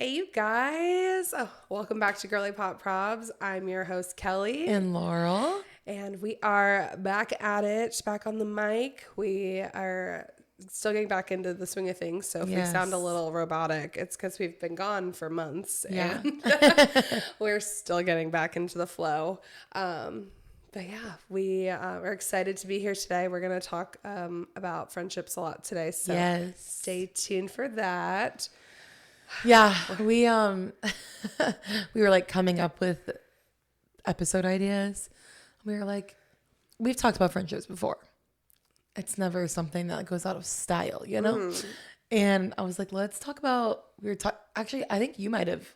Hey, you guys. Welcome back to Girly Pop Probs. I'm your host, Kelly. And Laurel. And we are back at it, back on the mic. We are still getting back into the swing of things. So if we sound a little robotic, it's because we've been gone for months. Yeah. And we're still getting back into the flow. But yeah, we are excited to be here today. We're going to talk about friendships a lot today. So stay tuned for that. Yeah, we we were like coming up with episode ideas. We were like, we've talked about friendships before. It's never something that goes out of style, you know? And I was like, let's talk about, actually, I think you might have,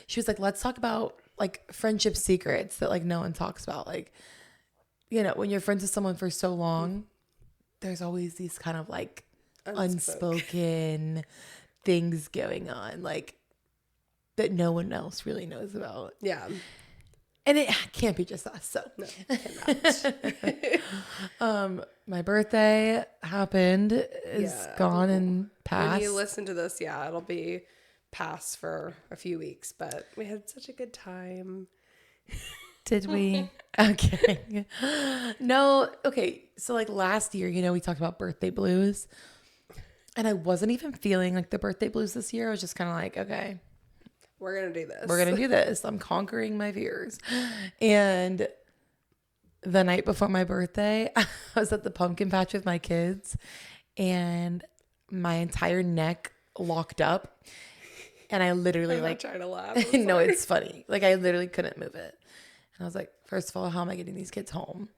she was like, let's talk about like friendship secrets that like no one talks about. Like, you know, when you're friends with someone for so long, there's always these kind of like unspoken things going on, like that no one else really knows about. Yeah. And it can't be just us. So no, it cannot. My birthday happened, is gone and passed. When you listen to this, it'll be past for a few weeks, but we had such a good time. Did we? Okay. No. Okay. So like last year, you know, we talked about birthday blues. And I wasn't even feeling like the birthday blues this year. I was just kind of like, okay, we're going to do this. We're going to do this. I'm conquering my fears. And the night before my birthday, I was at the pumpkin patch with my kids and my entire neck locked up. And I literally I'm trying to laugh. No, it's funny. Like I literally couldn't move it. And I was like, first of all, how am I getting these kids home?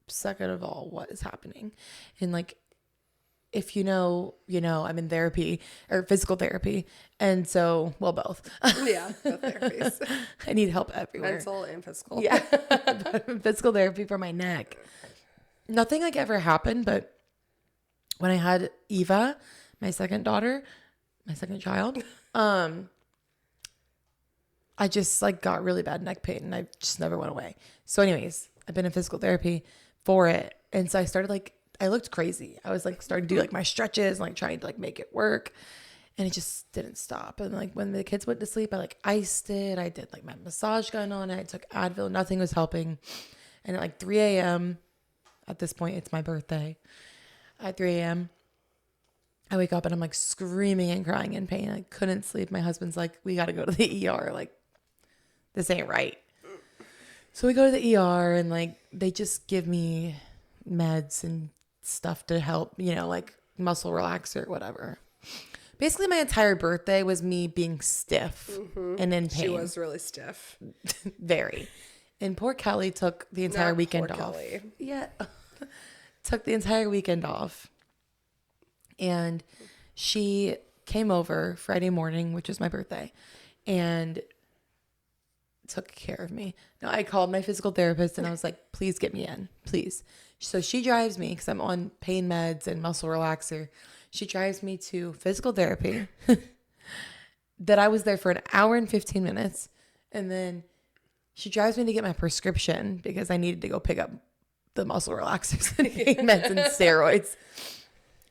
Second of all, what is happening? And like, if you know, I'm in therapy or physical therapy. And so, well, both. Yeah, both therapies. I need help everywhere. Mental and physical. Yeah. Physical therapy for my neck. Nothing like ever happened, but when I had Eva, my second daughter, my second child, I just like got really bad neck pain and I just never went away. So anyways, I've been in physical therapy for it. And so I started like, I looked crazy. I was like starting to do like my stretches and like trying to like make it work. And it just didn't stop. And like when the kids went to sleep, I like iced it. I did like my massage gun on it. I took Advil. Nothing was helping. And at like 3 a.m., at this point, it's my birthday. At 3 a.m., I wake up and I'm like screaming and crying in pain. I couldn't sleep. My husband's like, we got to go to the ER. Like, this ain't right. So we go to the ER and like they just give me meds and stuff to help, you know, like muscle relaxer, whatever. Basically, my entire birthday was me being stiff and in pain. She was really stiff. Very. And poor Kelly took the entire weekend off. Kelly. Yeah. Took the entire weekend off. And she came over Friday morning, which was my birthday, and took care of me. No, I called my physical therapist and I was like, please get me in, please. So she drives me because I'm on pain meds and muscle relaxer. She drives me to physical therapy that I was there for an hour and 15 minutes. And then she drives me to get my prescription because I needed to go pick up the muscle relaxers and pain meds and steroids.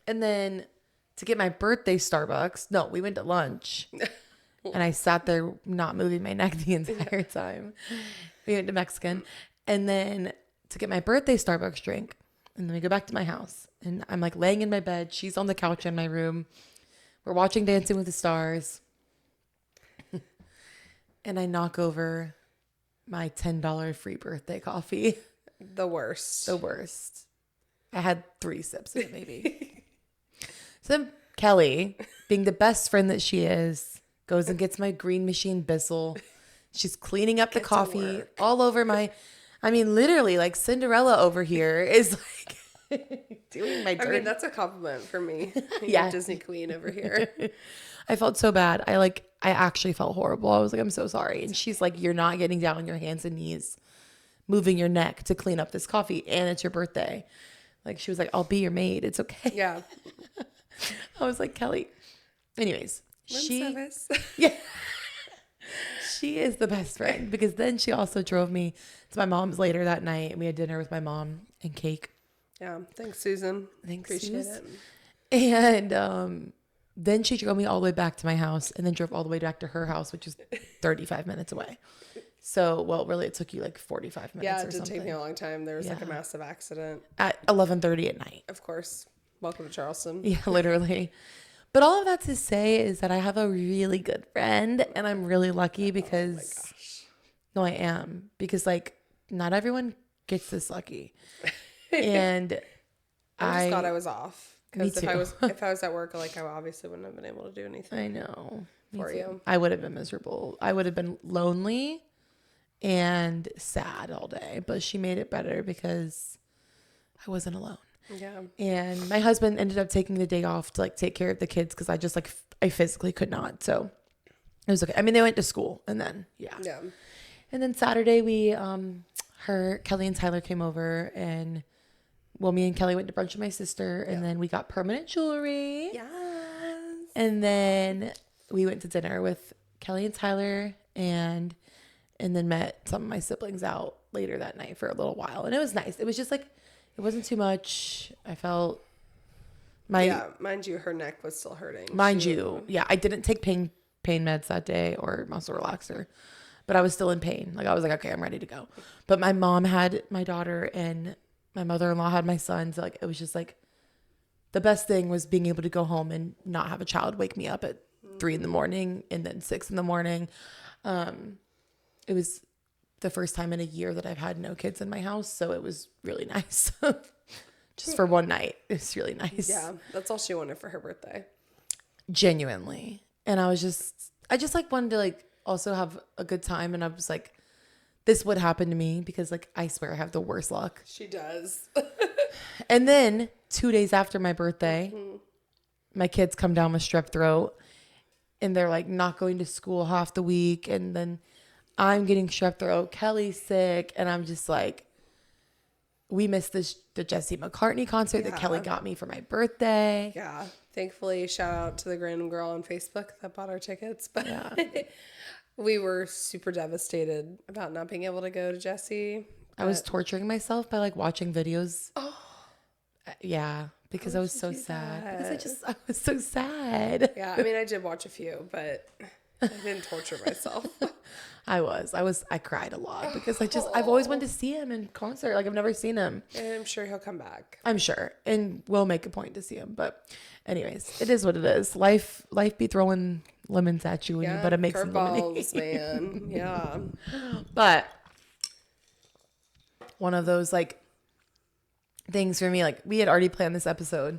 And then to get my birthday Starbucks. No, we went to lunch. And I sat there not moving my neck the entire time. We went to Mexican. And then to get my birthday Starbucks drink. And then we go back to my house. And I'm like laying in my bed. She's on the couch in my room. We're watching Dancing with the Stars. And I knock over my $10 free birthday coffee. The worst. The worst. I had 3 sips of it maybe. So then Kelly, being the best friend that she is, goes and gets my Green Machine Bissell. She's cleaning up the coffee all over my, I mean, literally like Cinderella over here is like doing my dirt. I mean, that's a compliment for me. Yeah. Disney queen over here. I felt so bad. I actually felt horrible. I was like, I'm so sorry. And she's like, you're not getting down on your hands and knees, moving your neck to clean up this coffee. And it's your birthday. Like, she was like, I'll be your maid. It's okay. Yeah. I was like, Kelly. Anyways. Service. Yeah. She is the best friend because then she also drove me to my mom's later that night and we had dinner with my mom and cake. Yeah. Thanks, Susan. Thanks, Appreciate Susan. it. And Then she drove me all the way back to my house and then drove all the way back to her house, which is 35 minutes away. So, well, really, it took you like 45 minutes Yeah, or it did something. take me a long time. There was like a massive accident. At 11:30 at night. Of course. Welcome to Charleston. Yeah, literally. But all of that to say is that I have a really good friend and I'm really lucky because... Oh my gosh. No, I am. Because like not everyone gets this lucky. And I just thought I was off. Me too. If I was at work, like I obviously wouldn't have been able to do anything. I know. For you. I would have been miserable. I would have been lonely and sad all day. But she made it better because I wasn't alone. Yeah. And my husband ended up taking the day off to like take care of the kids because I just like I physically could not. So it was okay. I mean, they went to school and then yeah. And then Saturday we Kelly and Tyler came over and me and Kelly went to brunch with my sister and then we got permanent jewelry. Yes. And then we went to dinner with Kelly and Tyler and then met some of my siblings out later that night for a little while. And it was nice. It was just like, it wasn't too much. I felt mind you, her neck was still hurting. I didn't take pain meds that day or muscle relaxer, but I was still in pain. Like I was like, okay, I'm ready to go. But my mom had my daughter and my mother-in-law had my son. So like, it was just like the best thing was being able to go home and not have a child wake me up at 3 a.m. and then 6 a.m. It was the first time in a year that I've had no kids in my house. So it was really nice. Just for one night. It's really nice. Yeah. That's all she wanted for her birthday. Genuinely. And I just like wanted to like also have a good time. And I was like, this would happen to me because like, I swear I have the worst luck. She does. And then 2 days after my birthday, my kids come down with strep throat and they're like not going to school half the week. And then I'm getting strep throat. Kelly's sick. And I'm just like, we missed the Jesse McCartney concert that Kelly got me for my birthday. Yeah. Thankfully, shout out to the random girl on Facebook that bought our tickets. But we were super devastated about not being able to go to Jesse. I was torturing myself by like watching videos. Oh. Yeah. Because I was so sad. Because I was so sad. Yeah. I mean, I did watch a few, but I didn't torture myself. I cried a lot because I've always wanted to see him in concert. Like I've never seen him. And I'm sure he'll come back. I'm sure. And we'll make a point to see him. But anyways, it is what it is. Life be throwing lemons at you and you better make some lemonade. Man. Yeah. But one of those like things for me, like we had already planned this episode,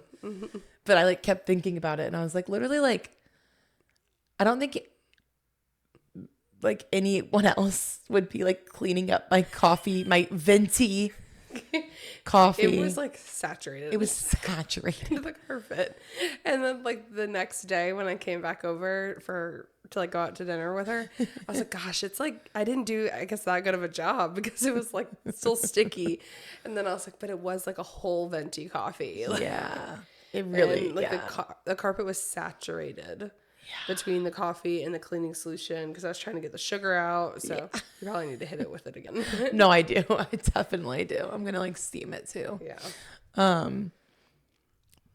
but I like kept thinking about it and I was like literally like, I don't think like anyone else would be like cleaning up my coffee, my venti coffee. It was like saturated. It was saturated. The carpet. And then like the next day when I came back over to like go out to dinner with her, I was like, gosh, it's like I didn't do I guess that good of a job because it was like still sticky. And then I was like, but it was like a whole venti coffee. Like, yeah. It really and, like the carpet was saturated. Between the coffee and the cleaning solution because I was trying to get the sugar out. So you probably need to hit it with it again. No, I do. I definitely do. I'm going to like steam it too. Yeah.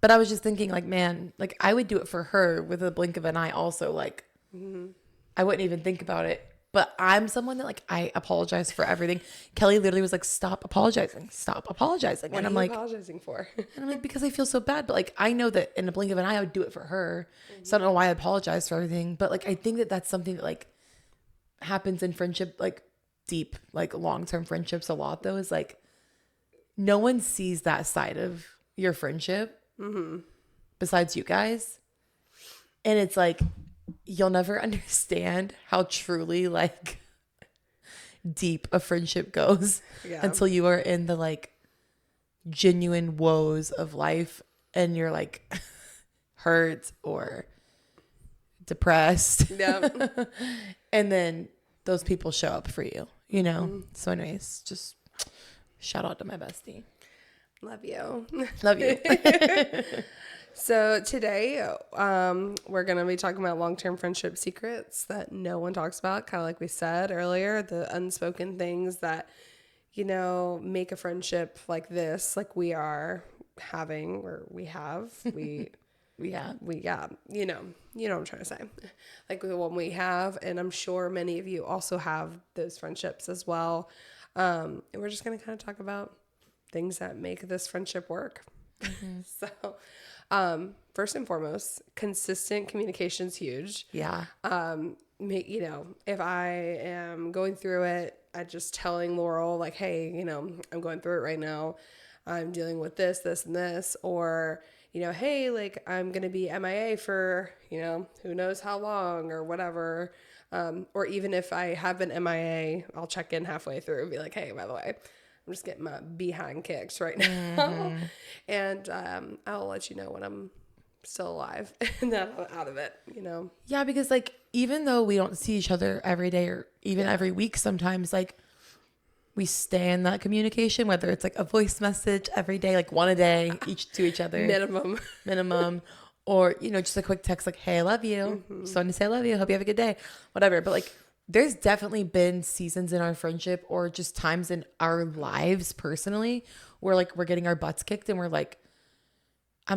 But I was just thinking like, man, like I would do it for her with a blink of an eye also. Like I wouldn't even think about it. But I'm someone that like, I apologize for everything. Kelly literally was like, stop apologizing. Stop apologizing. What and are I'm you like, apologizing for? And I'm like, because I feel so bad. But like, I know that in a blink of an eye, I would do it for her. So I don't know why I apologize for everything. But like, I think that that's something that like happens in friendship, like deep, like long-term friendships a lot though, is like, no one sees that side of your friendship besides you guys. And it's like, you'll never understand how truly like deep a friendship goes until you are in the like genuine woes of life and you're like hurt or depressed. Yeah. And then those people show up for you, you know? So anyways, just shout out to my bestie. Love you. Love you. So today, we're going to be talking about long-term friendship secrets that no one talks about. Kind of like we said earlier, the unspoken things that, you know, make a friendship like this, like we are having, or we have, we you know what I'm trying to say. Like the one we have, and I'm sure many of you also have those friendships as well. And we're just going to kind of talk about things that make this friendship work. Mm-hmm. So, first and foremost, consistent communication is huge. Yeah. You know, if I am going through it, I just telling Laurel like, hey, you know, I'm going through it right now. I'm dealing with this, this, and this, or, you know, hey, like I'm going to be MIA for, you know, who knows how long or whatever. Or even if I have been MIA, I'll check in halfway through and be like, hey, by the way, I'm just getting my behind kicked right now. Mm-hmm. And I'll let you know when I'm still alive and that I'm out of it, you know? Yeah, because like, even though we don't see each other every day or even every week, sometimes like we stay in that communication, whether it's like a voice message every day, like one a day each to each other. Minimum. Or, you know, just a quick text like, hey, I love you. Mm-hmm. Just wanted to say I love you. Hope you have a good day. Whatever. But like, there's definitely been seasons in our friendship or just times in our lives personally where like we're getting our butts kicked and I'm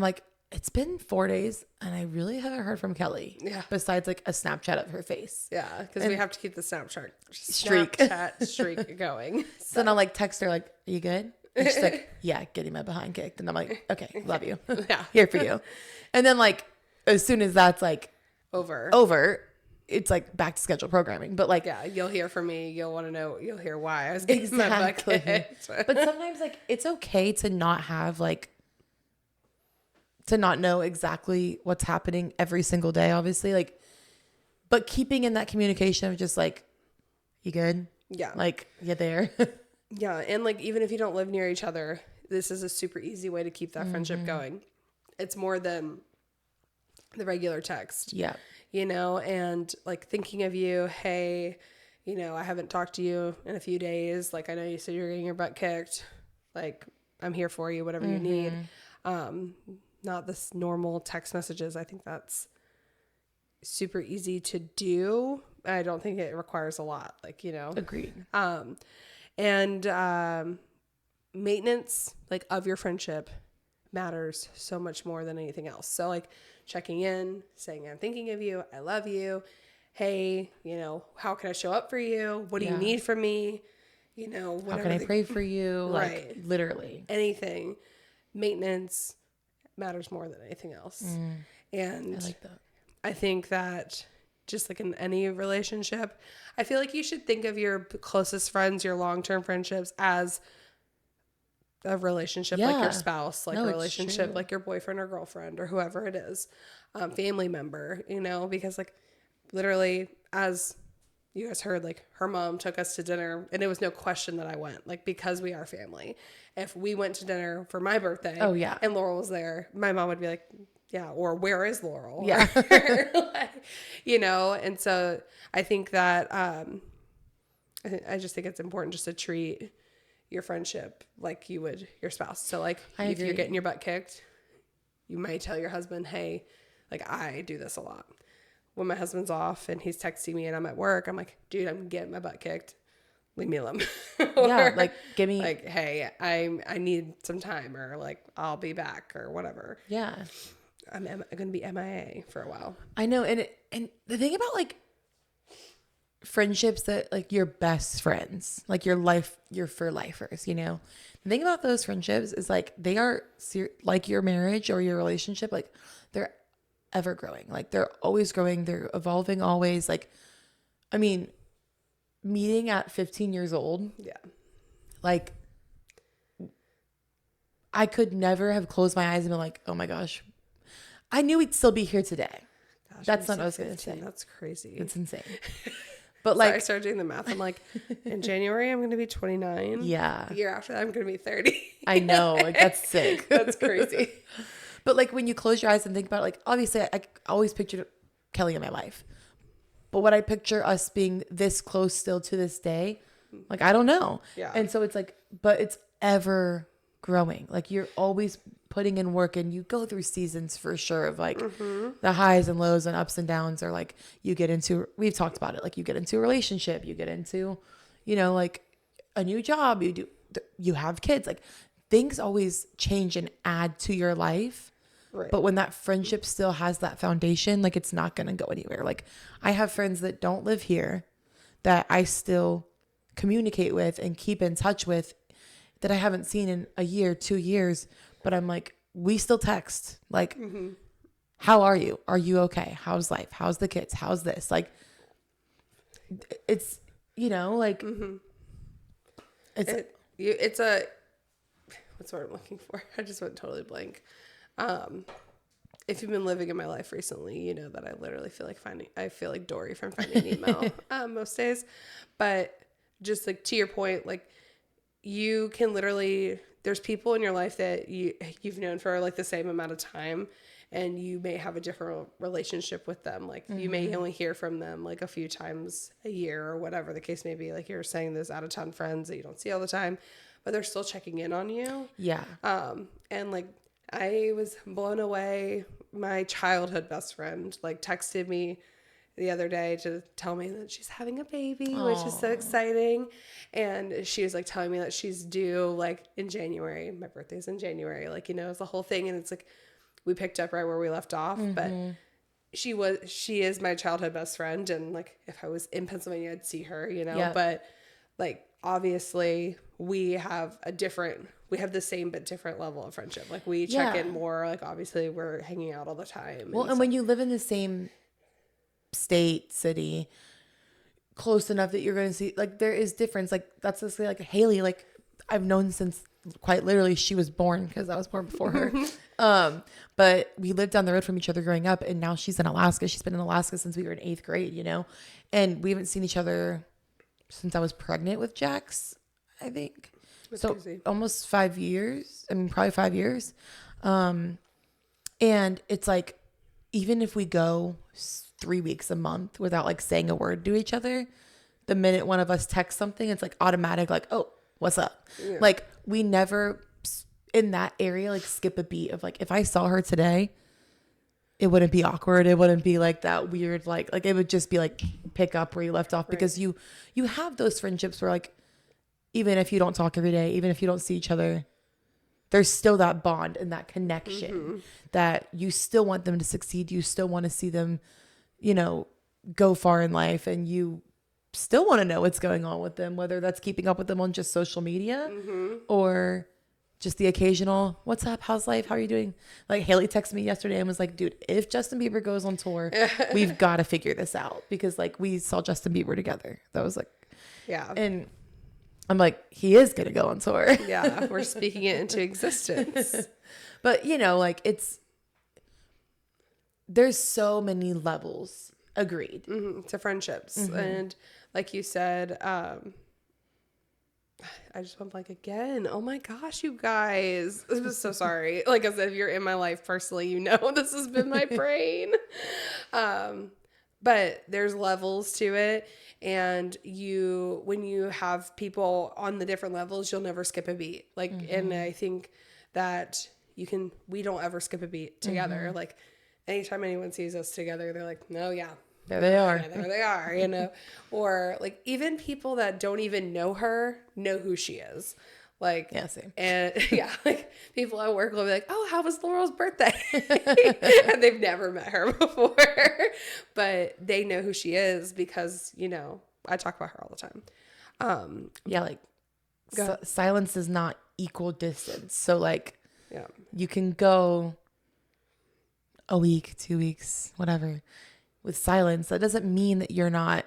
like, it's been 4 days and I really haven't heard from Kelly. Yeah. Besides like a Snapchat of her face. Yeah. Because we have to keep the Snapchat streak going. So then I'll like text her like, are you good? And she's like, yeah, getting my behind kicked. And I'm like, okay, love you. Yeah. Here for you. And then like, as soon as that's like over, it's like back to scheduled programming. But like, yeah, you'll hear from me. You'll want to know, you'll hear why I was getting my butt kicked. But sometimes like, it's okay to not have like, to not know exactly what's happening every single day, obviously. Like, but keeping in that communication of just like, you good? Yeah. Like, you there? Yeah. And like, even if you don't live near each other, this is a super easy way to keep that friendship going. It's more than the regular text. Yeah. You know, and like thinking of you, hey, you know, I haven't talked to you in a few days. Like, I know you said you're getting your butt kicked. Like, I'm here for you, whatever you need. Not this normal text messages. I think that's super easy to do. I don't think it requires a lot, like, you know. Agreed. And maintenance, like, of your friendship matters so much more than anything else. So, like, checking in, saying, I'm thinking of you. I love you. Hey, you know, how can I show up for you? What do you need from me? You know, how can I pray for you? Right. Like, literally. Anything. Maintenance matters more than anything else. And I like that. I think that just like in any relationship, I feel like you should think of your closest friends, your long-term friendships as a relationship like your spouse, like a relationship like your boyfriend or girlfriend or whoever it is, family member, you know, because like literally, as you guys heard, like her mom took us to dinner and it was no question that I went, like, because we are family. If we went to dinner for my birthday and Laurel was there, my mom would be like, yeah, or where is Laurel? Yeah. Like, you know, and so I think that I just think it's important just to treat your friendship like you would your spouse. So like if you're getting your butt kicked, you might tell your husband, hey, like I do this a lot. When my husband's off and he's texting me and I'm at work, I'm like, dude, I'm getting my butt kicked. Leave me alone. Yeah, like give me like, hey, I need some time, or like I'll be back or whatever. Yeah. I'm going to be MIA for a while. I know. And the thing about like friendships that like your best friends, like your for lifers, you know, the thing about those friendships is like they are like your marriage or your relationship, like they're ever growing, like they're always growing, they're evolving always. Like, I mean, meeting at 15 years old, like I could never have closed my eyes and been like, oh my gosh, I knew we'd still be here today. Gosh, that's not what I was going to say. That's crazy. It's insane. But like, I started doing the math. I'm like, in January, I'm going to be 29. Yeah. The year after that, I'm going to be 30. I know. Like, that's sick. That's crazy. But like, when you close your eyes and think about it, like, obviously I always pictured Kelly in my life. But what I picture us being this close still to this day, like, I don't know. Yeah. And so it's like, but it's ever growing. Like, you're always putting in work, and you go through seasons for sure of like the highs and lows and ups and downs, or like you get into, we've talked about it, like you get into a relationship, you get into, you know, like a new job, you have kids, like things always change and add to your life. Right. But when that friendship still has that foundation, like it's not going to go anywhere. Like I have friends that don't live here that I still communicate with and keep in touch with that I haven't seen in a year, 2 years, but I'm like, we still text. Like, how are you? Are you okay? How's life? How's the kids? How's this? Like, it's, like, it's a, what's the word I'm looking for? I just went totally blank. If you've been living in my life recently, you know that I literally feel like Dory from Finding Nemo most days. But just like to your point, like you can literally, there's people in your life that you've known for like the same amount of time, and you may have a different relationship with them. Like you may only hear from them like a few times a year or whatever the case may be. Like you're saying, those out of town friends that you don't see all the time, but they're still checking in on you. Yeah. And like I was blown away. My childhood best friend like texted me the other day to tell me that she's having a baby, which is so exciting. And she was like telling me that she's due like in January. My birthday's in January. Like, it's the whole thing. And it's like, we picked up right where we left off, but she is my childhood best friend. And like, if I was in Pennsylvania, I'd see her, but like, obviously we have the same but different level of friendship. Like we check in more, like obviously we're hanging out all the time. Well, and when you live in the same state, city, close enough that you're going to see, like there is difference. Like that's just like Haley, like I've known since quite literally she was born, because I was born before her. But we lived down the road from each other growing up, and now she's in Alaska. She's been in Alaska since we were in 8th grade, and we haven't seen each other since I was pregnant with Jax, I think. That's so crazy. Almost 5 years. I mean, probably 5 years. And it's like, even if we go 3 weeks a month without like saying a word to each other, the minute one of us texts something, it's like automatic, like, oh, what's up? Yeah. Like we never in that area, like skip a beat of like, if I saw her today, it wouldn't be awkward. It wouldn't be like that weird, like it would just be like pick up where you left off. Right. Because you have those friendships where like, even if you don't talk every day, even if you don't see each other, there's still that bond and that connection that you still want them to succeed. You still want to see them, go far in life, and you still want to know what's going on with them, whether that's keeping up with them on just social media or just the occasional, what's up? How's life? How are you doing? Like Haley texted me yesterday and was like, dude, if Justin Bieber goes on tour, we've got to figure this out, because like we saw Justin Bieber together. That was like, yeah. And I'm like, he is going to go on tour. Yeah. We're speaking it into existence. But like there's so many levels. Agreed. To friendships. And like you said, I just went blank again. Oh my gosh, you guys. I'm so sorry. Like I said, if you're in my life personally, this has been my brain. But there's levels to it. And when you have people on the different levels, you'll never skip a beat. Like, and I think that we don't ever skip a beat together. Like anytime anyone sees us together, they're like, no, yeah. There they are. Yeah, there they are, or like even people that don't even know her know who she is. Like, yeah, same. And yeah, like people at work will be like, oh, how was Laurel's birthday? And they've never met her before, but they know who she is because, I talk about her all the time. Yeah. Like silence is not equal distance. So like, yeah, you can go a week, 2 weeks, whatever, with silence. That doesn't mean that you're not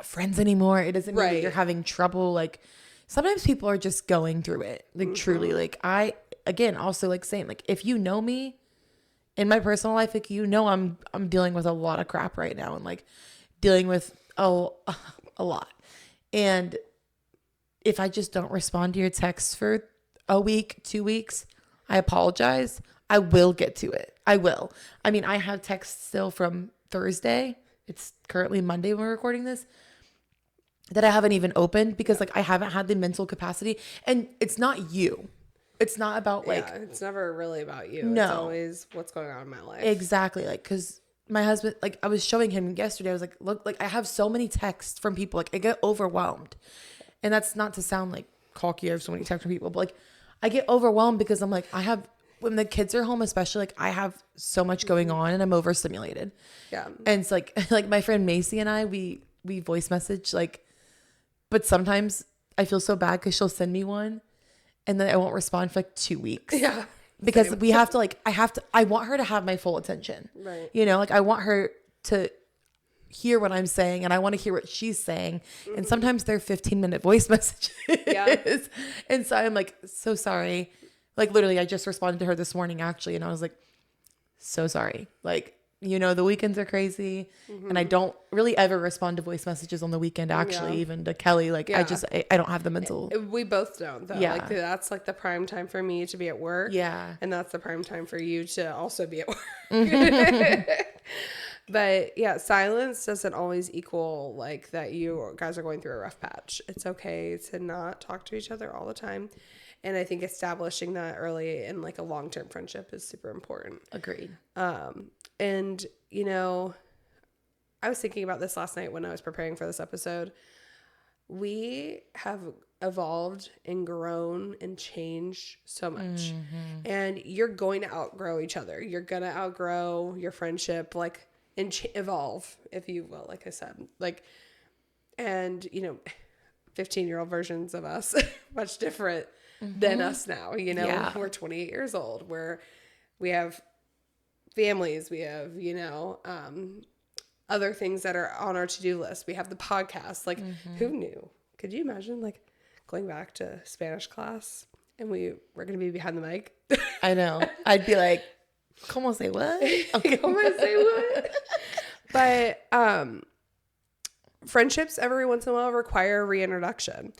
friends anymore. It doesn't mean that you're having trouble. Like sometimes people are just going through it. Like truly, like also like saying, like, if you know me in my personal life, like, I'm dealing with a lot of crap right now, and like dealing with a lot. And if I just don't respond to your texts for a week, 2 weeks, I apologize. I will get to it. I will. I mean, I have texts still from Thursday. It's currently Monday when we're recording this, that I haven't even opened because like I haven't had the mental capacity. And it's not you. It's not about like, yeah, it's never really about you. No. It's always what's going on in my life. Exactly. Like, cause my husband, like I was showing him yesterday, I was like, look, like I have so many texts from people. Like I get overwhelmed, and that's not to sound like cocky. I have so many texts from people, but like I get overwhelmed because I'm like, when the kids are home, especially, like I have so much going on and I'm overstimulated. Yeah. And it's like my friend Macy and I, we voice message, like, but sometimes I feel so bad because she'll send me one and then I won't respond for like 2 weeks. Yeah. Because we have to I want her to have my full attention. Right. You know, like I want her to hear what I'm saying and I want to hear what she's saying. And sometimes they're 15-minute voice messages. Yeah. And so I'm like, so sorry. Like literally I just responded to her this morning actually. And I was like, so sorry. Like, you know, the weekends are crazy and I don't really ever respond to voice messages on the weekend, actually, even to Kelly. Like I don't have the mental. We both don't though. Yeah. Like that's like the prime time for me to be at work. Yeah. And that's the prime time for you to also be at work. But yeah, silence doesn't always equal like that you guys are going through a rough patch. It's okay to not talk to each other all the time. And I think establishing that early in like a long-term friendship is super important. Agreed. And you know, I was thinking about this last night when I was preparing for this episode. We have evolved and grown and changed so much. And you're going to outgrow each other. You're going to outgrow your friendship, like, and evolve, if you will, like I said. Like, and, you know, 15-year-old versions of us, much different than us now. You know, we're 28 years old. We have families. We have, you know, other things that are on our to-do list. We have the podcast. Like, who knew? Could you imagine, like, going back to Spanish class and we're going to be behind the mic? I know. I'd be like, ¿Cómo say what? Okay. ¿Cómo say what? But friendships every once in a while require reintroduction.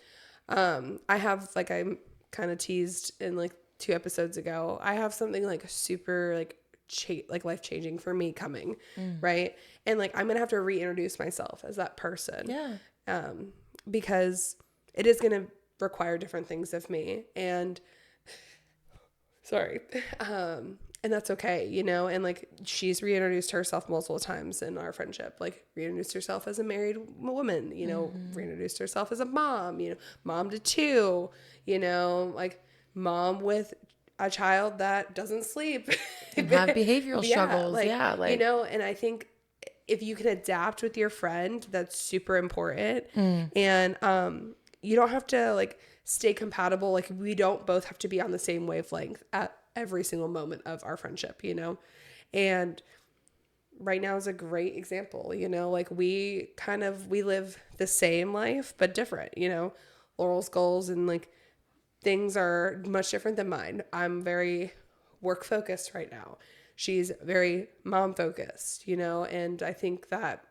I have, like, I kind of teased in, like, 2 episodes ago, I have something, like, super, like life-changing for me coming, right? And like I'm gonna have to reintroduce myself as that person, because it is gonna require different things of me, and and that's okay, you know. And like she's reintroduced herself multiple times in our friendship, like reintroduced herself as a married woman, you know, reintroduced herself as a mom, you know, mom to 2, you know, like mom with a child that doesn't sleep and have behavioral struggles. Like, like, you know, and I think if you can adapt with your friend, that's super important. And you don't have to like stay compatible. Like we don't both have to be on the same wavelength at every single moment of our friendship, you know. And right now is a great example, you know, like we live the same life but different, you know. Laurel's goals and like things are much different than mine. I'm very work focused right now. She's very mom focused, you know, and I think that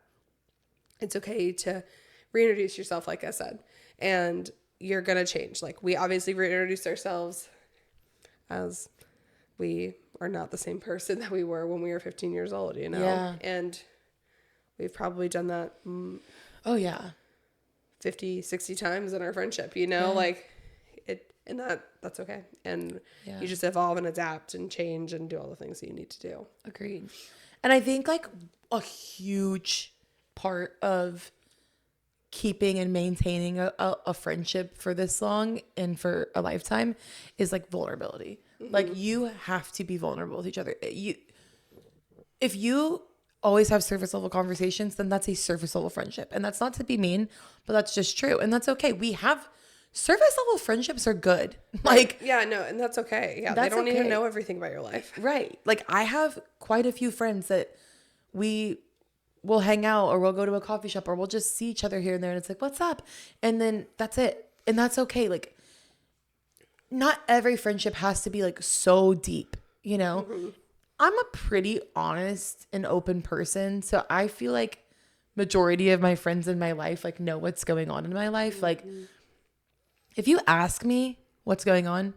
it's okay to reintroduce yourself, like I said, and you're going to change. Like we obviously reintroduce ourselves as we are not the same person that we were when we were 15 years old, you know? Yeah. And we've probably done that. 50, 60 times in our friendship, you know, like it, and that's okay. And you just evolve and adapt and change and do all the things that you need to do. Agreed. And I think like a huge part of keeping and maintaining a friendship for this long and for a lifetime is like vulnerability. Like you have to be vulnerable with each other. If you always have surface level conversations, then that's a surface level friendship. And that's not to be mean, but that's just true. And that's okay. We have surface level friendships are good. Like, yeah, no, and that's okay. Yeah. They don't need to know everything about your life. Right. Like I have quite a few friends that we will hang out or we'll go to a coffee shop or we'll just see each other here and there. And it's like, what's up? And then that's it. And that's okay. Like not every friendship has to be like so deep, you know? I'm a pretty honest and open person. So I feel like majority of my friends in my life, like know what's going on in my life. Like if you ask me what's going on,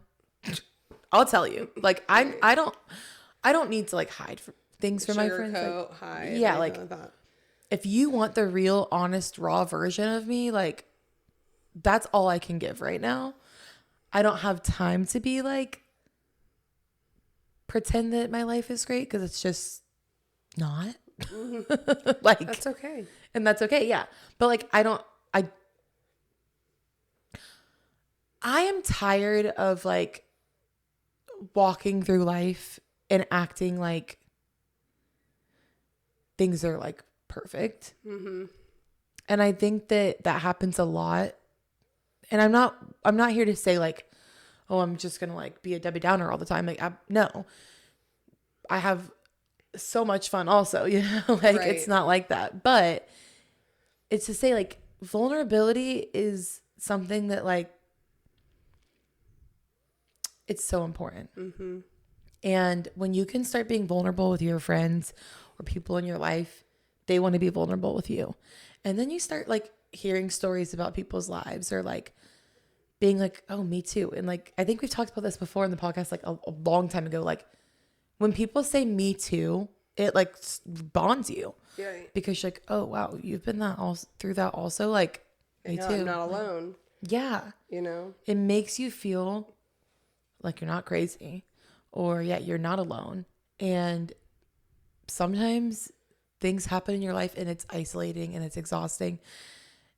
I'll tell you. Like I don't need to like hide things from my friends. Like, hide. Yeah. Like if you want the real, honest, raw version of me, like that's all I can give right now. I don't have time to be like, pretend that my life is great because it's just not. Like that's okay. And that's okay. Yeah. But like, I am tired of like walking through life and acting like things are like perfect. Mm-hmm. And I think that happens a lot. And I'm not here to say like, oh, I'm just going to like be a Debbie Downer all the time. Like, no, I have so much fun also, you know, like right. It's not like that, but it's to say like vulnerability is something that like, it's so important. Mm-hmm. And when you can start being vulnerable with your friends or people in your life, they want to be vulnerable with you. And then you start like hearing stories about people's lives or like being like, oh, me too. And like, I think we've talked about this before in the podcast, like a long time ago. Like when people say me too, it like bonds you. Yeah. Because you're like, oh, wow, you've been through that also. Like, me too. I'm not alone. Yeah. You know, it makes you feel like you're not crazy or yet you're not alone. And sometimes things happen in your life and it's isolating and it's exhausting.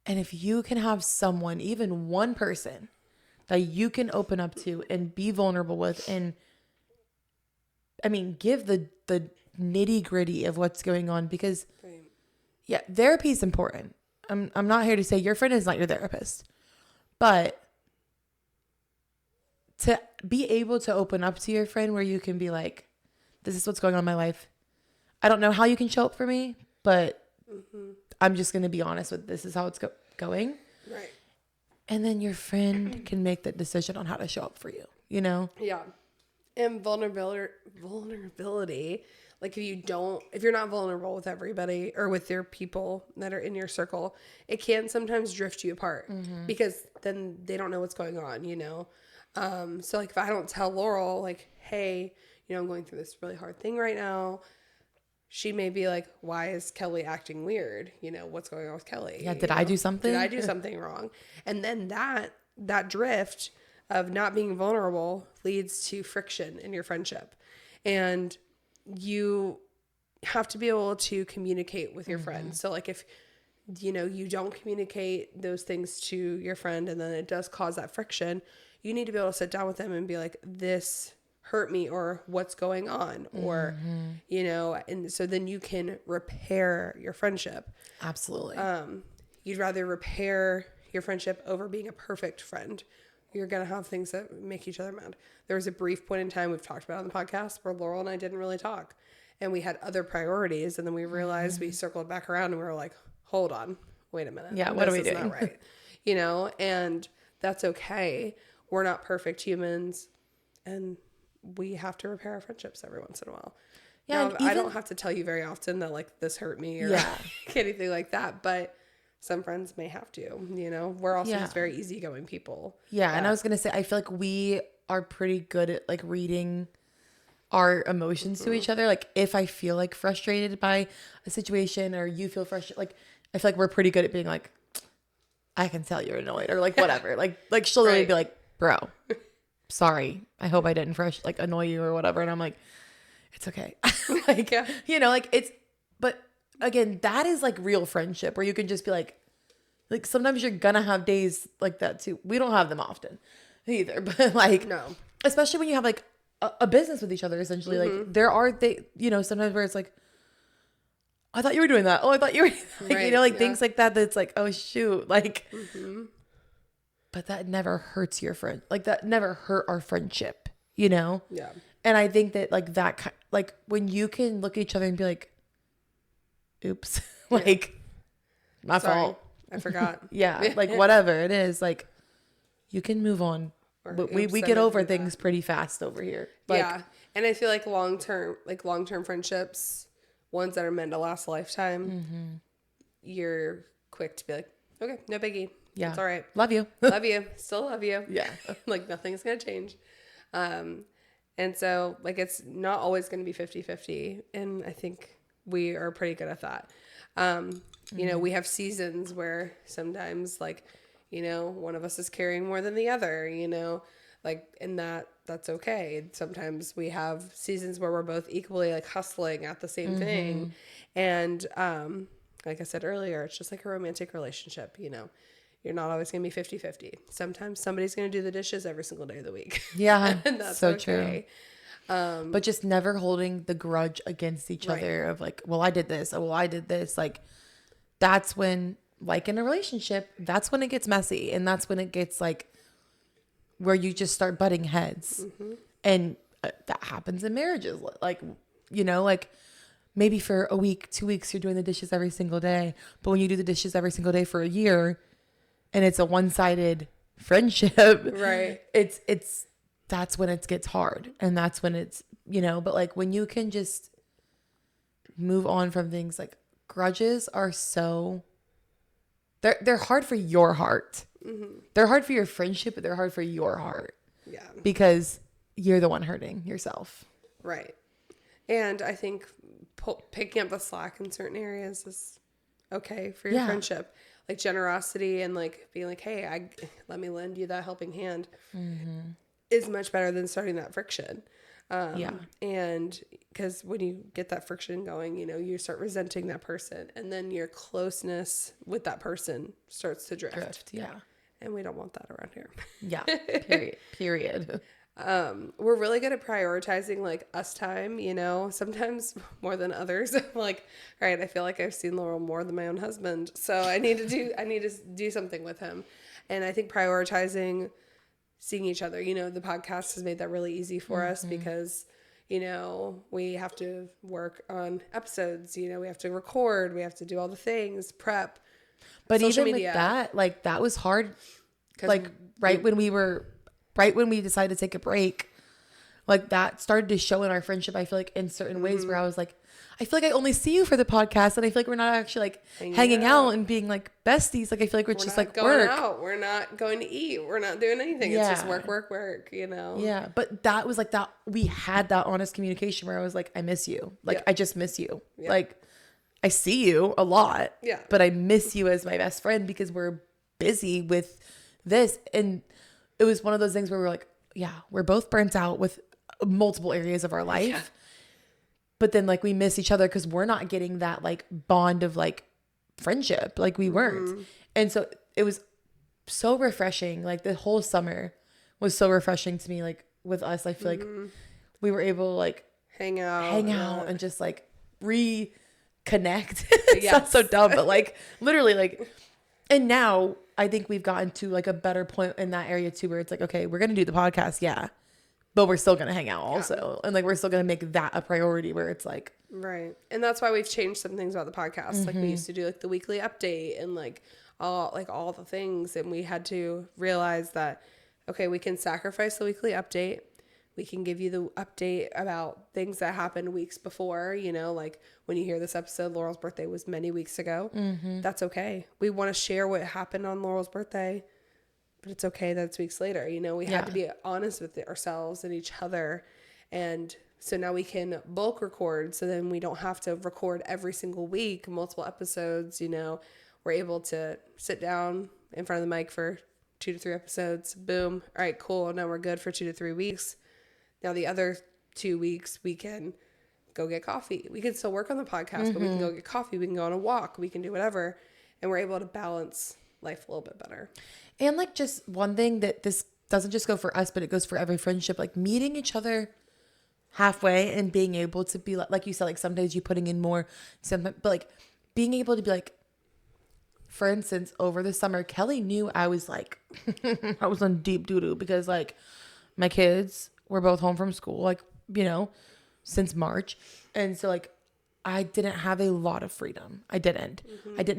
And if you can have someone, even one person that you can open up to and be vulnerable with and I mean, give the nitty gritty of what's going on because yeah, therapy is important. I'm not here to say your friend is not your therapist, but to be able to open up to your friend where you can be like, this is what's going on in my life. I don't know how you can show up for me, but I'm just going to be honest with this is how it's going. Right. And then your friend can make that decision on how to show up for you, you know? Yeah. And vulnerability, like if you're not vulnerable with everybody or with your people that are in your circle, it can sometimes drift you apart because then they don't know what's going on, you know? So like if I don't tell Laurel like, hey, you know, I'm going through this really hard thing right now, she may be like, why is Kelly acting weird? You know, what's going on with Kelly? Yeah. Did I do something? Did I do something wrong? And then that drift of not being vulnerable leads to friction in your friendship. And you have to be able to communicate with your friends. So like if, you know, you don't communicate those things to your friend and then it does cause that friction, you need to be able to sit down with them and be like, this hurt me or what's going on or, you know, and so then you can repair your friendship. Absolutely. You'd rather repair your friendship over being a perfect friend. You're going to have things that make each other mad. There was a brief point in time we've talked about on the podcast where Laurel and I didn't really talk and we had other priorities. And then we realized we circled back around and we were like, hold on, wait a minute. Yeah. What are we doing? Not right. You know, and that's okay. We're not perfect humans and we have to repair our friendships every once in a while. Yeah. Now, I don't have to tell you very often that like this hurt me or anything like that, but some friends may have to, you know, we're also just very easygoing people. Yeah. And I was going to say, I feel like we are pretty good at like reading our emotions to each other. Like if I feel like frustrated by a situation or you feel frustrated, like I feel like we're pretty good at being like, I can tell you're annoyed or like whatever. like she'll really be like, bro, sorry. I hope I didn't annoy you or whatever. And I'm like, it's okay. Like, you know, like but again, that is like real friendship where you can just be like sometimes you're gonna have days like that too. We don't have them often either, but like, no, especially when you have like a business with each other, essentially, like there are you know, sometimes where it's like, I thought you were doing that. Oh, I thought you were, you know, like things like that. That's like, oh shoot. Like, but that never hurts your friend. Like that never hurt our friendship, you know? Yeah. And I think that like like when you can look at each other and be like, oops, like my fault. I forgot. Like whatever it is, like you can move on. But we get over things pretty fast over here. Like, yeah. And I feel like long-term friendships, ones that are meant to last a lifetime, you're quick to be like, okay, no biggie. Yeah. It's all right. Love you. Love you. Still love you. Yeah. Like nothing's going to change. And so like, it's not always going to be 50-50. And I think we are pretty good at that. You know, we have seasons where sometimes like, you know, one of us is carrying more than the other, you know, like, and that's okay. Sometimes we have seasons where we're both equally like hustling at the same thing. And, like I said earlier, it's just like a romantic relationship, you know, you're not always going to be 50-50. Sometimes somebody's going to do the dishes every single day of the week. Yeah. And that's so okay. True. But just never holding the grudge against each other of like, well, I did this. Oh, well, I did this. Like, that's when, like in a relationship, that's when it gets messy. And that's when it gets like where you just start butting heads. And that happens in marriages. Like, you know, like maybe for a week, 2 weeks, you're doing the dishes every single day. But when you do the dishes every single day for a year and it's a one-sided friendship, right? That's when it gets hard. And that's when it's, you know, but like when you can just move on from things, like grudges are so, they're hard for your heart. They're hard for your friendship, but they're hard for your heart. Yeah. Because you're the one hurting yourself. Right. And I think picking up the slack in certain areas is okay for your friendship. Like generosity and like being like, hey, let me lend you that helping hand is much better than starting that friction. And because when you get that friction going, you know, you start resenting that person and then your closeness with that person starts to drift. Yeah. And we don't want that around here. Yeah. Period. We're really good at prioritizing like us time, you know, sometimes more than others. Like, all right, I feel like I've seen Laurel more than my own husband. So I need to do something with him. And I think prioritizing seeing each other, you know, the podcast has made that really easy for us because, you know, we have to work on episodes, you know, we have to record, we have to do all the things, prep. But even media. With that, like that was hard. Like right when we decided to take a break, like that started to show in our friendship. I feel like in certain ways where I was like, I feel like I only see you for the podcast, and I feel like we're not actually like hanging out and being like besties. Like I feel like we're just like going work. Out. We're not going to eat. We're not doing anything. Yeah. It's just work. You know. Yeah, but that was like that. We had that honest communication where I was like, I miss you. Like I just miss you. Yeah. Like I see you a lot. Yeah. But I miss you as my best friend because we're busy with this, and it was one of those things where we're like, yeah, we're both burnt out with multiple areas of our life. Yeah. But then like we miss each other because we're not getting that like bond of like friendship like we weren't. And so it was so refreshing. Like the whole summer was so refreshing to me. Like with us, I feel like we were able to like hang out and just like reconnect. It sounds so dumb, but like literally like, and now I think we've gotten to like a better point in that area too, where it's like, okay, we're going to do the podcast. Yeah. But we're still going to hang out also. And like, we're still going to make that a priority where it's like. Right. And that's why we've changed some things about the podcast. Like we used to do like the weekly update and like all the things. And we had to realize that, okay, we can sacrifice the weekly update. We can give you the update about things that happened weeks before, you know, like when you hear this episode, Laurel's birthday was many weeks ago. That's okay. We want to share what happened on Laurel's birthday. But it's okay that it's weeks later. You know, we had to be honest with ourselves and each other. And so now we can bulk record. So then we don't have to record every single week, multiple episodes. You know, we're able to sit down in front of the mic for 2 to 3 episodes. Boom. All right, cool. Now we're good for 2 to 3 weeks. Now the other 2 weeks we can go get coffee. We can still work on the podcast, but we can go get coffee. We can go on a walk. We can do whatever. And we're able to balance life a little bit better. And like just one thing that this doesn't just go for us, but it goes for every friendship, like meeting each other halfway and being able to be like you said, like some days you putting in more, but like being able to be like, for instance, over the summer, Kelly knew I was like, I was on deep doo-doo because like my kids were both home from school, like, you know, since March. And so like, I didn't have a lot of freedom. I didn't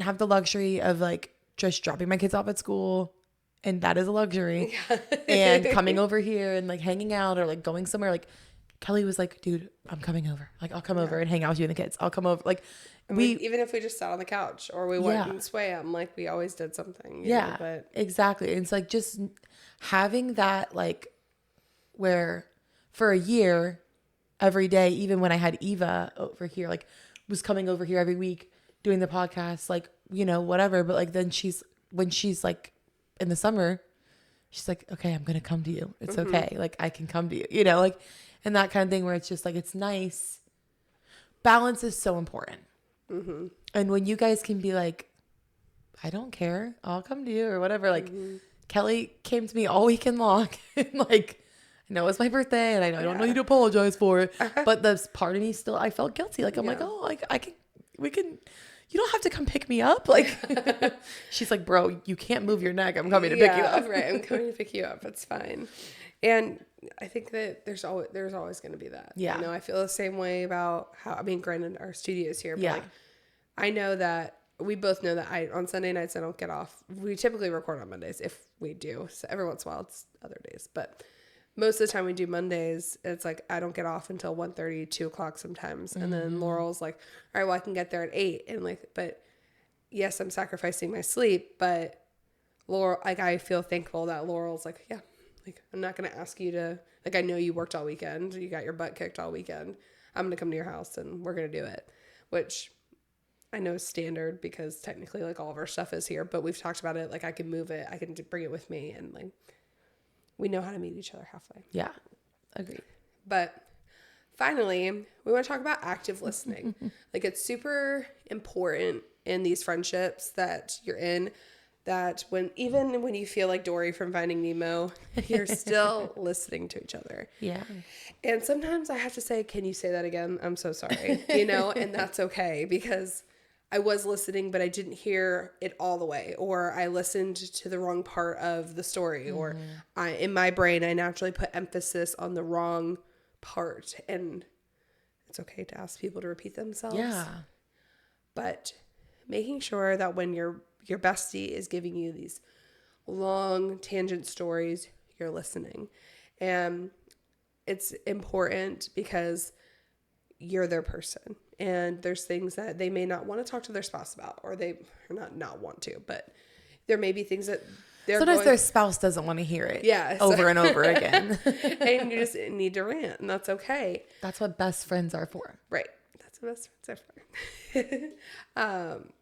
have the luxury of like just dropping my kids off at school. And that is a luxury. Yeah. And coming over here and like hanging out or like going somewhere. Like Kelly was like, dude, I'm coming over. Like I'll come over and hang out with you and the kids. I'll come over. Like even if we just sat on the couch or we went and swam, like we always did something. You know, but exactly. And it's like just having that like where for a year, every day, even when I had Eva over here, like was coming over here every week doing the podcast, like, you know, whatever. But like then when she's like in the summer, she's like, okay, I'm going to come to you. It's okay. Like I can come to you, you know, like, and that kind of thing where it's just like, it's nice. Balance is so important. And when you guys can be like, I don't care. I'll come to you or whatever. Like Kelly came to me all weekend long and like, I know it's my birthday and I know I don't know you to apologize for it, but this part of me still, I felt guilty. Like, I'm like, oh, like we can, you don't have to come pick me up. Like, she's like, bro, you can't move your neck. I'm coming to pick you up. Right. I'm coming to pick you up. It's fine. And I think that there's always going to be that. Yeah. You know, I feel the same way about how, I mean, granted our studio's here, but like, I know that we both know that on Sunday nights, I don't get off. We typically record on Mondays if we do. So every once in a while it's other days, but most of the time we do Mondays. It's like, I don't get off until 1:30, 2 o'clock sometimes. And then Laurel's like, all right, well, I can get there at 8. And like, but yes, I'm sacrificing my sleep, but Laurel, like, I feel thankful that Laurel's like, yeah, like, I'm not going to ask you to, like, I know you worked all weekend. You got your butt kicked all weekend. I'm going to come to your house and we're going to do it, which I know is standard because technically like all of our stuff is here, but we've talked about it. Like, I can move it. I can bring it with me. And like, we know how to meet each other halfway. Yeah. Agreed. But finally, we want to talk about active listening. Like, it's super important in these friendships that you're in, that even when you feel like Dory from Finding Nemo, you're still listening to each other. Yeah. And sometimes I have to say, can you say that again? I'm so sorry, you know, and that's okay because I was listening, but I didn't hear it all the way, or I listened to the wrong part of the story, or in my brain, I naturally put emphasis on the wrong part. And it's okay to ask people to repeat themselves. Yeah. But making sure that when your bestie is giving you these long tangent stories, you're listening. And it's important because you're their person. And there's things that they may not want to talk to their spouse about, or they are not want to, but there may be things that sometimes their spouse doesn't want to hear it over and over again. And you just need to rant, and that's okay. That's what best friends are for. Right. That's what best friends are for.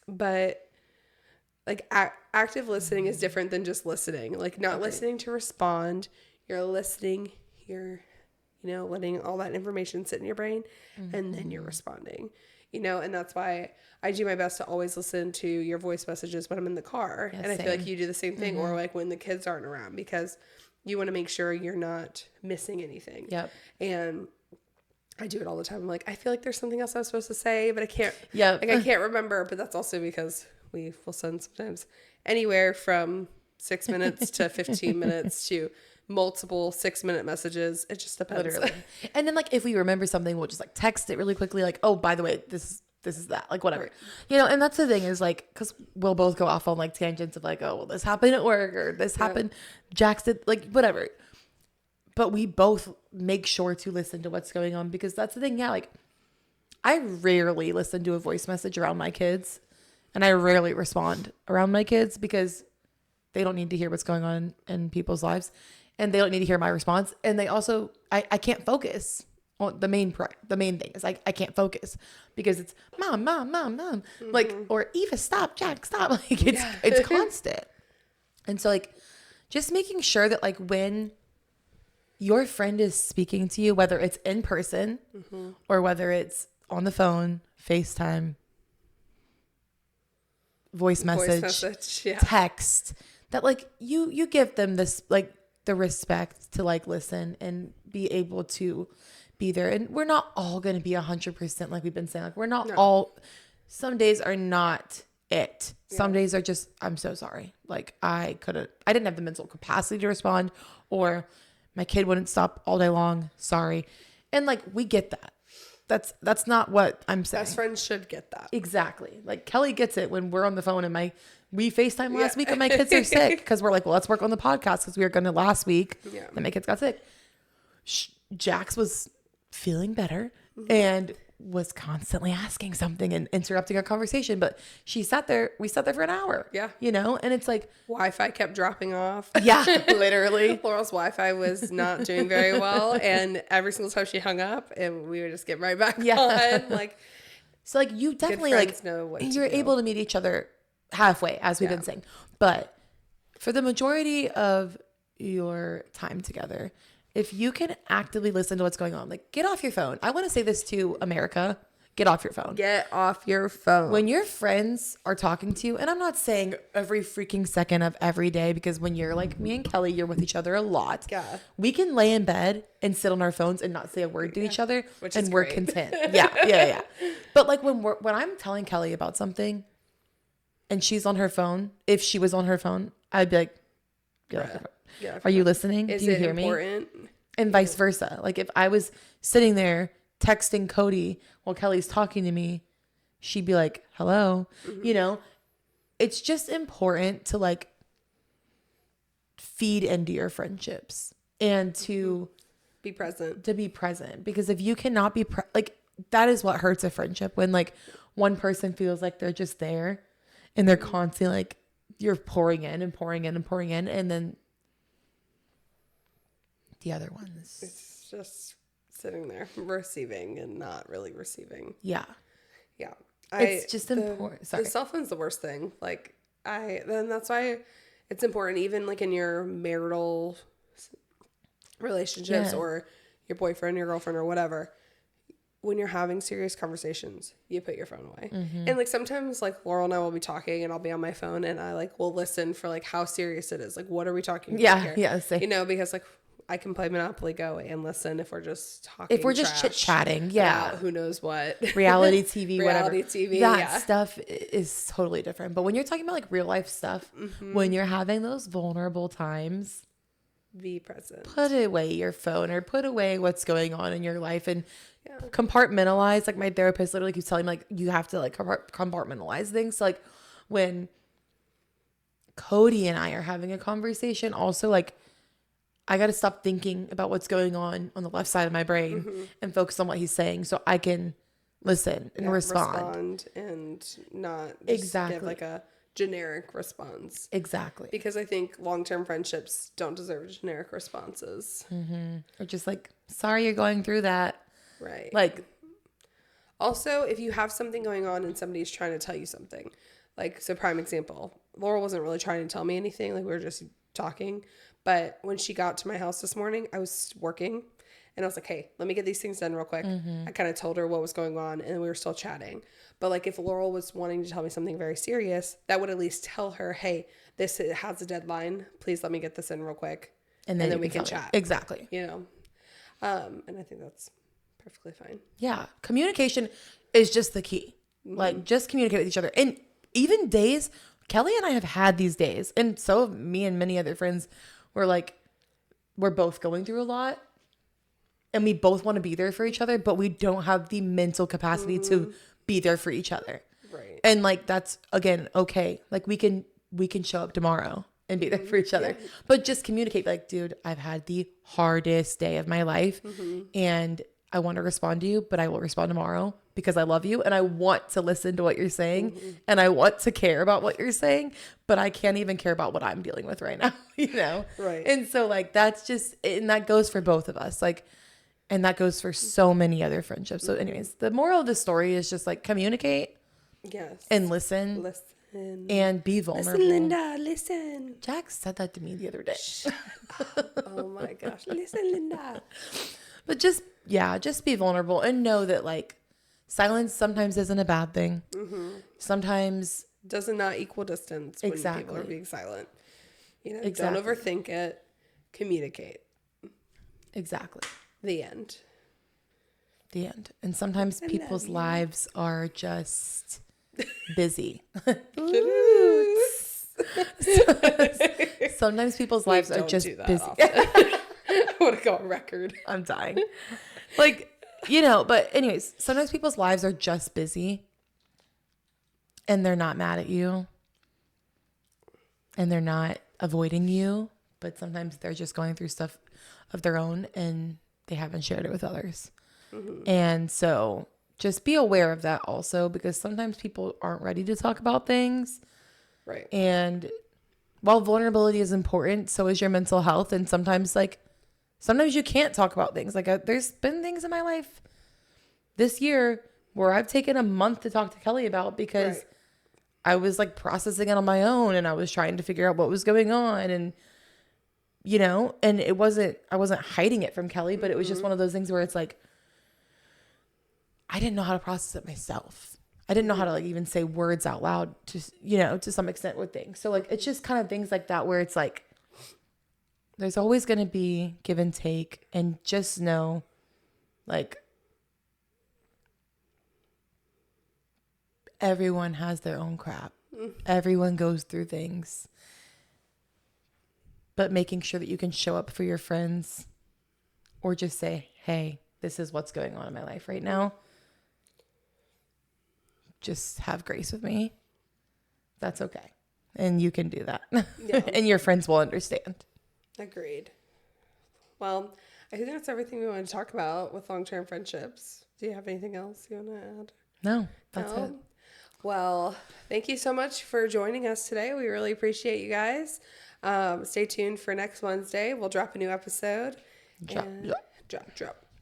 But like active listening is different than just listening. Like, not listening to respond. You're listening. You're, letting all that information sit in your brain, and then you're responding, and that's why I do my best to always listen to your voice messages when I'm in the car. And I feel like you do the same thing, or like when the kids aren't around, because you want to make sure you're not missing anything. Yep. And I do it all the time. I'm like, I feel like there's something else I was supposed to say, but I can't. Yep. Like, I can't remember. But that's also because we will send sometimes anywhere from 6 minutes to 15 minutes to multiple 6-minute messages. It just depends. Literally. And then like if we remember something, we'll just like text it really quickly. Like, oh, by the way, this is that, like whatever, and that's the thing is like, cause we'll both go off on like tangents of like, oh, well, this happened at work, or this happened, Jax did, like whatever. But we both make sure to listen to what's going on, because that's the thing. Yeah. Like, I rarely listen to a voice message around my kids, and I rarely respond around my kids, because they don't need to hear what's going on in people's lives, and they don't need to hear my response. And they also, I can't focus on the main thing is like, I can't focus because it's mom, like, or Eva, stop, Jack, stop. Like it's constant. And so like, just making sure that like when your friend is speaking to you, whether it's in person or whether it's on the phone, FaceTime, voice message, text, that like you give them this, like the respect to like listen and be able to be there. And we're not all going to be 100%, like we've been saying, like we're not all, some days are not it. Some days are just, I'm so sorry. Like I didn't have the mental capacity to respond, or my kid wouldn't stop all day long. Sorry. And like, we get that. That's not what I'm saying. Best friends should get that. Exactly. Like Kelly gets it when we're on the phone and we FaceTime last week and my kids are sick, because we're like, well, let's work on the podcast, because we were going to last week and my kids got sick. Jax was feeling better and was constantly asking something and interrupting our conversation, but we sat there for an hour. Yeah. And it's like Wi-Fi kept dropping off. Yeah, literally. Laurel's Wi-Fi was not doing very well, and every single time she hung up, and we would just get right back on. Like, so like you definitely like know what you're able to meet each other halfway, as we've been saying. But for the majority of your time together, if you can actively listen to what's going on, like get off your phone. I want to say this to America, Get off your phone. Get off your phone. When your friends are talking to you, and I'm not saying every freaking second of every day, because when you're like me and Kelly, you're with each other a lot. Yeah. We can lay in bed and sit on our phones and not say a word to each other, and we're great. content. Yeah. But like when I'm telling Kelly about something and she's on her phone, if she was on her phone, I'd be like, get off your phone. Yeah. Are you listening? Is Do you it hear important? me? And vice versa. Like if I was sitting there texting Cody while Kelly's talking to me, she'd be like, hello. You know, it's just important to like feed into your friendships and to be present. Because if you cannot be like, that is what hurts a friendship, when like one person feels like they're just there and they're constantly like, you're pouring in and pouring in and pouring in, and then the other ones, it's just sitting there receiving and not really receiving. Yeah. It's just important. Sorry. The cell phone's the worst thing. Like then that's why it's important, even like in your marital relationships or your boyfriend, your girlfriend, or whatever. When you're having serious conversations, you put your phone away. And like sometimes like Laurel and I will be talking and I'll be on my phone and I like will listen for like how serious it is. Like, what are we talking about here? Yeah. Same. You know, because like I can play Monopoly Go and listen if we're just talking. If we're just chit-chatting, who knows what. Reality TV, Reality whatever. TV, that stuff is totally different. But when you're talking about like real life stuff, when you're having those vulnerable times, be present. Put away your phone or put away what's going on in your life and compartmentalize. Like my therapist literally keeps telling me like you have to like compartmentalize things. So, like when Cody and I are having a conversation, also like I got to stop thinking about what's going on the left side of my brain and focus on what he's saying so I can listen and respond and not just give like a generic response. Exactly. Because I think long-term friendships don't deserve generic responses. Or just like, sorry you're going through that. Right. Like, also, if you have something going on and somebody's trying to tell you something, like, so prime example, Laurel wasn't really trying to tell me anything. Like, we were just talking. But when she got to my house this morning, I was working and I was like, hey, let me get these things done real quick. I kind of told her what was going on and we were still chatting. But like if Laurel was wanting to tell me something very serious, that would at least tell her, hey, this has a deadline. Please let me get this in real quick. And then we can chat. Exactly. You know? And I think that's perfectly fine. Yeah. Communication is just the key. Like just communicate with each other. And even days, Kelly and I have had these days. And so have me and many other friends where like, we're both going through a lot. And we both want to be there for each other, but we don't have the mental capacity to be there for each other. Right. And like, that's again, okay. Like we can show up tomorrow and be there for each other, but just communicate like, dude, I've had the hardest day of my life and I want to respond to you, but I will respond tomorrow because I love you. And I want to listen to what you're saying and I want to care about what you're saying, but I can't even care about what I'm dealing with right now, you know? Right. And so like, that's just, and that goes for both of us. Like, and that goes for so many other friendships. So anyways, the moral of the story is just like communicate. Yes. And listen. And be vulnerable. Listen, Linda, listen. Jack said that to me the other day. Oh my gosh. Listen, Linda. But just be vulnerable and know that like silence sometimes isn't a bad thing. Sometimes does not equal distance when people are being silent. You know, don't overthink it. Communicate. Exactly. The end. And sometimes people's lives are just busy. Sometimes people's lives are just busy. I want to go on record. I'm dying. Like, you know, but anyways, sometimes people's lives are just busy and they're not mad at you and they're not avoiding you, but sometimes they're just going through stuff of their own and they haven't shared it with others. And so just be aware of that also, because sometimes people aren't ready to talk about things. Right. And while vulnerability is important, so is your mental health. And sometimes you can't talk about things. Like there's been things in my life this year where I've taken a month to talk to Kelly about because I was like processing it on my own and I was trying to figure out what was going on. And you know, and I wasn't hiding it from Kelly, but it was just one of those things where it's like, I didn't know how to process it myself. I didn't know how to like even say words out loud to, you know, to some extent with things. So like, it's just kind of things like that where it's like, there's always going to be give and take, and just know like everyone has their own crap. Everyone goes through things, but making sure that you can show up for your friends or just say, hey, this is what's going on in my life right now. Just have grace with me. That's okay. And you can do that. Yeah. And your friends will understand. Agreed. Well, I think that's everything we want to talk about with long-term friendships. Do you have anything else you want to add? No, that's it. Well, thank you so much for joining us today. We really appreciate you guys. Stay tuned for next Wednesday. We'll drop a new episode. Drop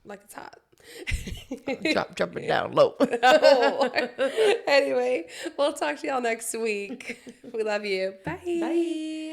like it's hot. drop it down low. Anyway, we'll talk to y'all next week. We love you. Bye. Bye.